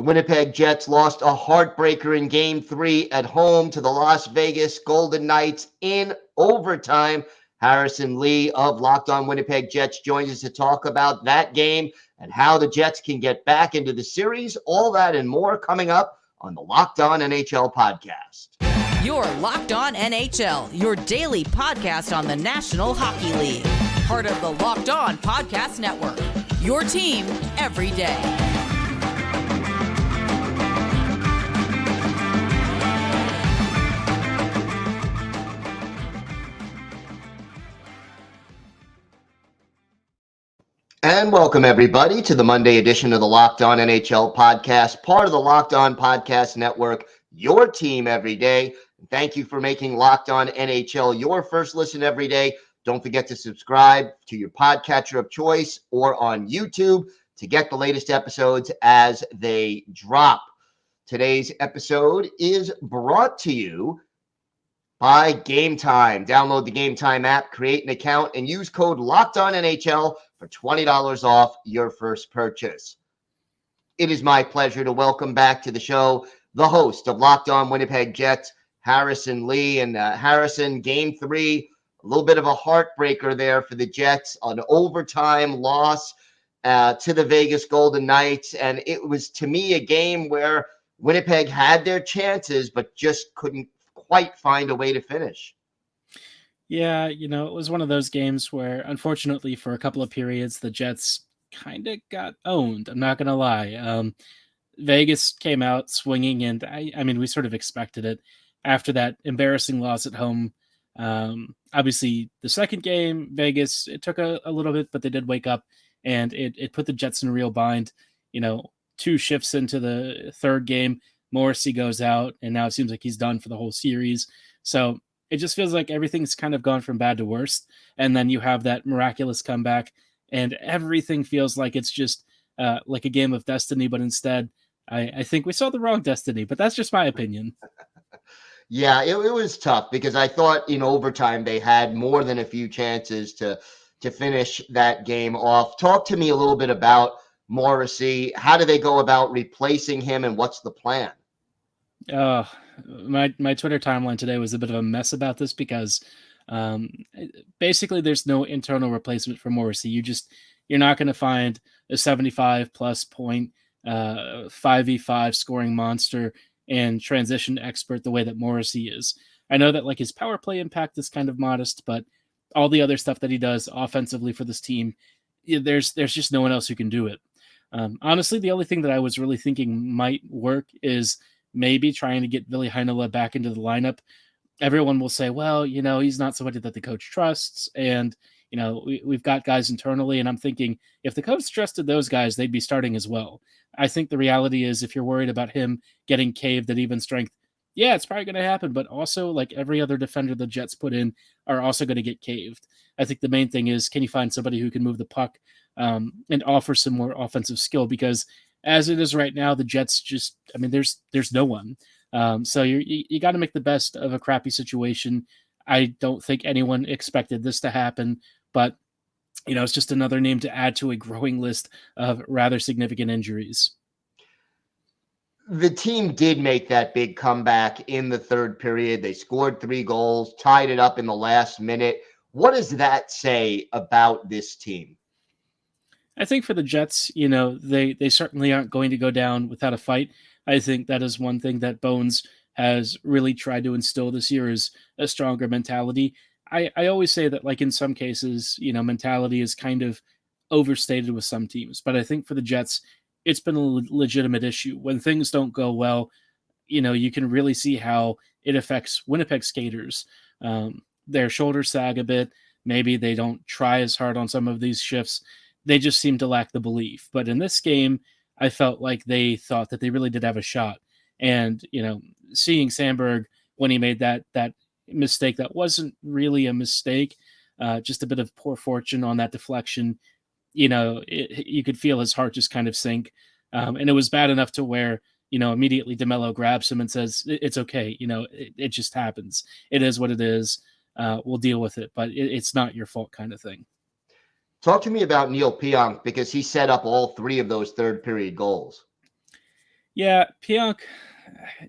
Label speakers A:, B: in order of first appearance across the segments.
A: The Winnipeg Jets lost a heartbreaker in Game 3 at home to the Las Vegas Golden Knights in overtime. Harrison Lee of Locked On Winnipeg Jets joins us to talk about that game and how the Jets can get back into the series. All that and more coming up on the Locked On NHL Podcast.
B: You're Locked On NHL, your daily podcast on the National Hockey League. Part of the Locked On Podcast Network, your team every day.
A: And welcome, everybody, to the Monday edition of the Locked On NHL Podcast, part of the Locked On Podcast Network, your team every day. Thank you for making Locked On NHL your first listen every day. Don't forget to subscribe to your podcatcher of choice or on YouTube to get the latest episodes as they drop. Today's episode is brought to you by Gametime. Download the Gametime app, create an account, and use code LOCKEDONNHL for $20 off your first purchase. It is my pleasure to welcome back to the show the host of Locked On Winnipeg Jets, Harrison Lee. And Harrison, Game 3, a little bit of a heartbreaker there for the Jets, an overtime loss to the Vegas Golden Knights. And it was, to me, a game where Winnipeg had their chances, but just couldn't quite find a way to finish.
C: Yeah, it was one of those games where, unfortunately, for a couple of periods, the Jets kind of got owned. I'm not going to lie. Vegas came out swinging, and I mean, we sort of expected it after that embarrassing loss at home. Obviously, the second game, Vegas, it took a little bit, but they did wake up, and it put the Jets in a real bind. 2 shifts into the third game, Morrissey goes out, and now it seems like he's done for the whole series. So it just feels like everything's kind of gone from bad to worse. And then you have that miraculous comeback, and everything feels like it's just like a game of destiny. But instead, I think we saw the wrong destiny, but that's just my opinion.
A: Yeah, it was tough because I thought in overtime they had more than a few chances to finish that game off. Talk to me a little bit about Morrissey. How do they go about replacing him, and what's the plan?
C: My Twitter timeline today was a bit of a mess about this because basically there's no internal replacement for Morrissey. You're not going to find a 75 plus point 5v5 scoring monster and transition expert the way that Morrissey is. I know that like his power play impact is kind of modest, but all the other stuff that he does offensively for this team, there's just no one else who can do it. Honestly, the only thing that I was really thinking might work is maybe trying to get Ville Heinola back into the lineup. Everyone will say, well, he's not somebody that the coach trusts. And, we've got guys internally. And I'm thinking if the coach trusted those guys, they'd be starting as well. I think the reality is if you're worried about him getting caved at even strength, yeah, it's probably going to happen. But also, like every other defender the Jets put in are also going to get caved. I think the main thing is, can you find somebody who can move the puck and offer some more offensive skill? Because as it is right now, the Jets just, there's no one. So you got to make the best of a crappy situation. I don't think anyone expected this to happen, but it's just another name to add to a growing list of rather significant injuries.
A: The team did make that big comeback in the third period. They scored 3 goals, tied it up in the last minute. What does that say about this team?
C: I think for the Jets, they certainly aren't going to go down without a fight. I think that is one thing that Bones has really tried to instill this year is a stronger mentality. I always say that, like, in some cases, mentality is kind of overstated with some teams. But I think for the Jets, it's been a legitimate issue. When things don't go well, you can really see how it affects Winnipeg skaters. Their shoulders sag a bit. Maybe they don't try as hard on some of these shifts. They just seem to lack the belief. But in this game, I felt like they thought that they really did have a shot. And, seeing Sandberg when he made that mistake, that wasn't really a mistake, just a bit of poor fortune on that deflection. You could feel his heart just kind of sink. And it was bad enough to where, immediately DeMello grabs him and says, it's okay. It just happens. It is what it is. We'll deal with it, but it's not your fault kind of thing.
A: Talk to me about Neil Pionk because he set up all 3 of those third period goals.
C: Yeah, Pionk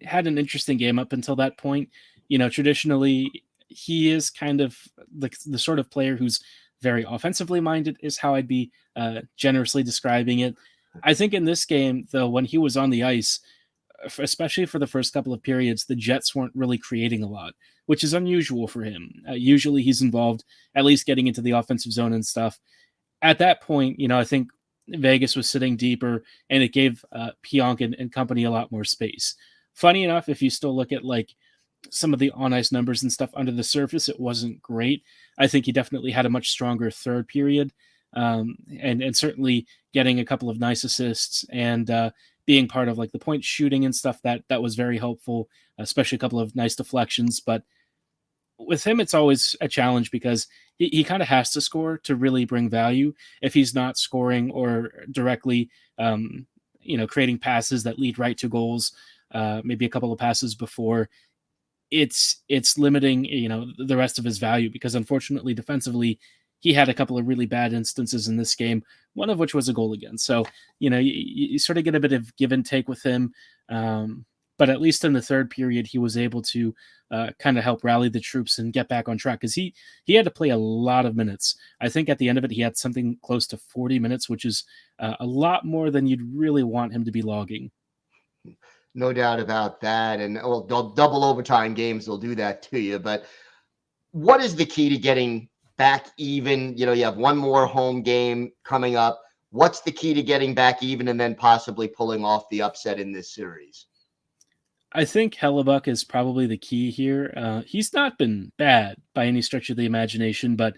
C: had an interesting game up until that point. Traditionally, he is kind of the sort of player who's very offensively minded, is how I'd be generously describing it. I think in this game, though, when he was on the ice, especially for the first couple of periods, the Jets weren't really creating a lot, which is unusual for him. Usually he's involved, at least getting into the offensive zone and stuff. At that point, I think Vegas was sitting deeper, and it gave Pionk and company a lot more space. Funny enough, if you still look at like some of the on-ice numbers and stuff under the surface, it wasn't great. I think he definitely had a much stronger third period, and certainly getting a couple of nice assists and being part of like the point shooting and stuff that was very helpful, especially a couple of nice deflections. But with him, it's always a challenge because he kind of has to score to really bring value. If he's not scoring or directly, creating passes that lead right to goals, maybe a couple of passes before, it's limiting, the rest of his value, because unfortunately defensively, he had a couple of really bad instances in this game, one of which was a goal again. So, you sort of get a bit of give and take with him. But at least in the third period, he was able to kind of help rally the troops and get back on track, because he had to play a lot of minutes. I think at the end of it, he had something close to 40 minutes, which is a lot more than you'd really want him to be logging.
A: No doubt about that. And double overtime games will do that to you. But what is the key to getting back even? You have one more home game coming up. What's the key to getting back even and then possibly pulling off the upset in this series?
C: I think Hellebuck is probably the key here. He's not been bad by any stretch of the imagination, but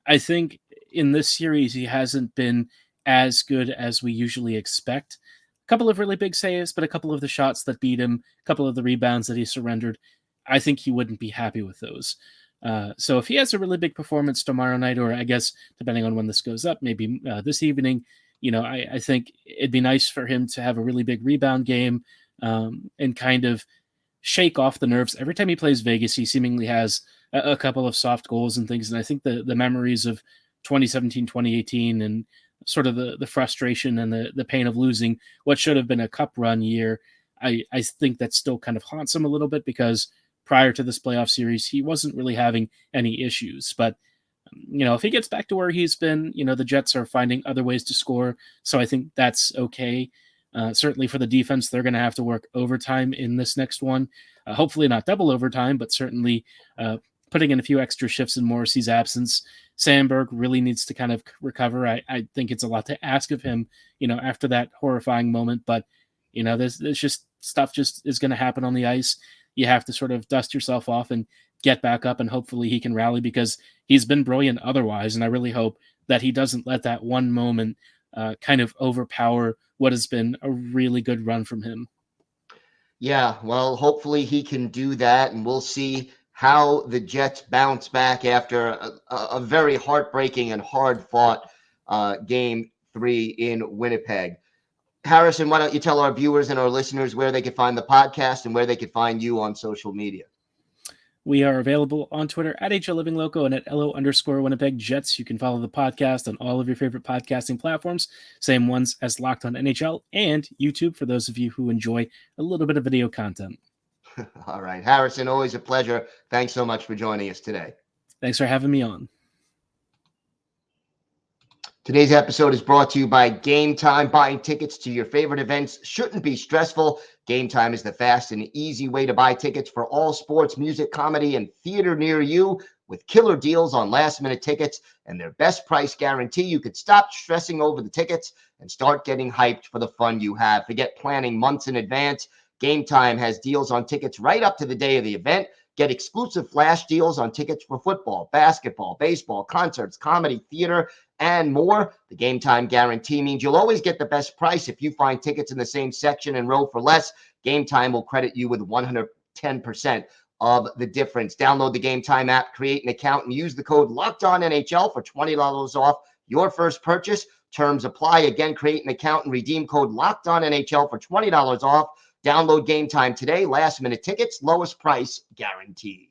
C: I think in this series, he hasn't been as good as we usually expect. A couple of really big saves, but a couple of the shots that beat him, a couple of the rebounds that he surrendered, I think he wouldn't be happy with those. So if he has a really big performance tomorrow night, or I guess depending on when this goes up, maybe this evening, I think it'd be nice for him to have a really big rebound game, and kind of shake off the nerves. Every time he plays Vegas, he seemingly has a couple of soft goals and things. And I think the memories of 2017, 2018, and sort of the frustration and the pain of losing what should have been a cup run year, I think that still kind of haunts him a little bit, because prior to this playoff series, he wasn't really having any issues. But if he gets back to where he's been, the Jets are finding other ways to score. So I think that's okay. Certainly for the defense, they're going to have to work overtime in this next one. Hopefully not double overtime, but certainly putting in a few extra shifts in Morrissey's absence. Sandberg really needs to kind of recover. I think it's a lot to ask of him, after that horrifying moment. But, there's just stuff just is going to happen on the ice. You have to sort of dust yourself off and get back up, and hopefully he can rally, because he's been brilliant otherwise. And I really hope that he doesn't let that one moment kind of overpower what has been a really good run from him.
A: Yeah, well, hopefully he can do that, and we'll see how the Jets bounce back after a very heartbreaking and hard-fought Game 3 in Winnipeg. Harrison, why don't you tell our viewers and our listeners where they could find the podcast and where they could find you on social media?
C: We are available on Twitter at HLLivingLoco and at LO_Winnipeg Jets. You can follow the podcast on all of your favorite podcasting platforms, same ones as Locked On NHL, and YouTube for those of you who enjoy a little bit of video content.
A: All right. Harrison, always a pleasure. Thanks so much for joining us today.
C: Thanks for having me on.
A: Today's episode is brought to you by Gametime. Buying tickets to your favorite events shouldn't be stressful. Gametime is the fast and easy way to buy tickets for all sports, music, comedy, and theater near you, with killer deals on last-minute tickets and their best price guarantee. You could stop stressing over the tickets and start getting hyped for the fun you have. Forget planning months in advance. Gametime has deals on tickets right up to the day of the event. Get exclusive flash deals on tickets for football, basketball, baseball, concerts, comedy, theater, and more. The Gametime guarantee means you'll always get the best price. If you find tickets in the same section and row for less, Gametime will credit you with 110% of the difference. Download the Gametime app, create an account, and use the code LOCKEDONNHL for $20 off your first purchase. Terms apply. Again, create an account and redeem code LOCKEDONNHL for $20 off. Download Gametime today. Last minute tickets, lowest price guaranteed.